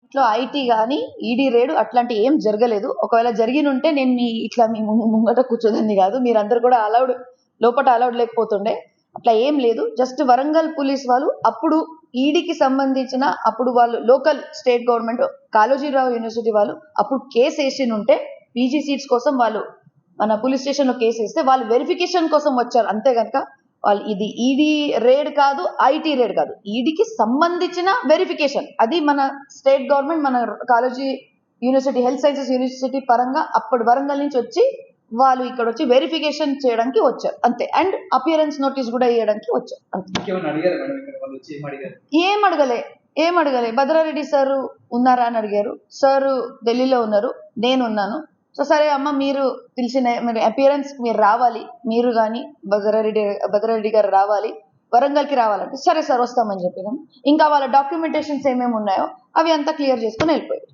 ఇట్లా ఐటీ కానీ ఈడీ రేడు అట్లాంటి ఏం జరగలేదు. ఒకవేళ జరిగినుంటే నేను మీ ముంగట కూర్చోదండి కాదు, మీరందరూ కూడా లోపల అలౌడ్ లేకపోతుండే. అట్లా ఏం లేదు. జస్ట్ వరంగల్ పోలీస్ వాళ్ళు అప్పుడు ఈడీకి సంబంధించిన అప్పుడు వాళ్ళు local state government Kaloji Rao university వాళ్ళు అప్పుడు కేసు వేసి ఉంటే పీజీ సీట్స్ కోసం వాళ్ళు మన పోలీస్ స్టేషన్ లో కేసు వేస్తే వాళ్ళు వెరిఫికేషన్ కోసం వచ్చారు. అంతే కనుక వాళ్ళు ఇది ఈడీ రేడ్ కాదు, ఐటీ రేడ్ కాదు, ఈడీకి సంబంధించిన వెరిఫికేషన్. అది మన స్టేట్ గవర్నమెంట్ మన college university health sciences university పరంగా అప్పటి వరంగల్ నుంచి వచ్చి వాళ్ళు ఇక్కడ వచ్చి వెరిఫికేషన్ చేయడానికి వచ్చారు అంతే. అండ్ అపియరెన్స్ నోటీస్ కూడా ఇవ్వడానికి వచ్చారు అంతే. ఏం అడగలే. భద్రారెడ్డి సార్ ఉన్నారా అని అడిగారు. సార్ ఢిల్లీలో ఉన్నారు, నేను ఉన్నాను. సో సరే అమ్మ మీరు మీరు అపియరెన్స్ మీరు రావాలి, మీరు కానీ భద్రారెడ్డి గారు రావాలి, వరంగల్కి రావాలంటే సరే సార్ వస్తామని చెప్పినాం. ఇంకా వాళ్ళ డాక్యుమెంటేషన్స్ ఏమేమి ఉన్నాయో అవి అంతా క్లియర్ చేసుకుని వెళ్ళిపోయారు.